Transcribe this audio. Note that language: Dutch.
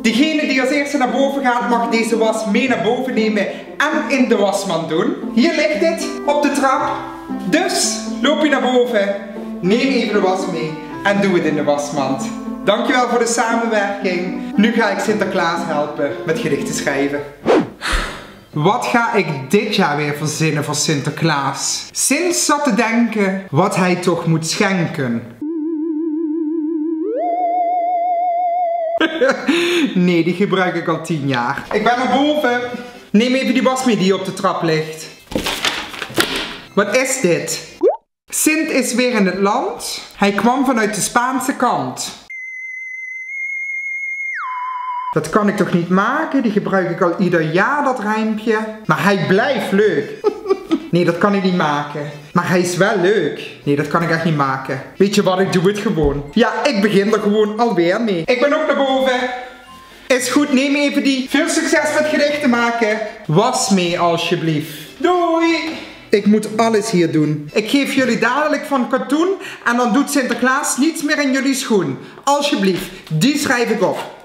Degene die als eerste naar boven gaat mag deze was mee naar boven nemen en in de wasmand doen. Hier ligt het op de trap. Dus loop je naar boven, neem even de was mee en doe het in de wasmand. Dankjewel voor de samenwerking. Nu ga ik Sinterklaas helpen met gedichten schrijven. Wat ga ik dit jaar weer verzinnen voor Sinterklaas? Sint zat te denken wat hij toch moet schenken. Nee, die gebruik ik al 10 jaar. Ik ben naar boven. Neem even die was mee die op de trap ligt. Wat is dit? Sint is weer in het land. Hij kwam vanuit de Spaanse kant. Dat kan ik toch niet maken? Die gebruik ik al ieder jaar, dat rijmpje. Maar hij blijft leuk. Nee, dat kan ik niet maken. Maar hij is wel leuk. Nee, dat kan ik echt niet maken. Weet je wat, ik doe het gewoon. Ja, ik begin er gewoon alweer mee. Ik ben ook naar boven. Is goed, neem even die. Veel succes met gedichten maken. Was mee alsjeblieft. Doei! Ik moet alles hier doen. Ik geef jullie dadelijk van katoen en dan doet Sinterklaas niets meer in jullie schoen. Alsjeblieft, die schrijf ik op.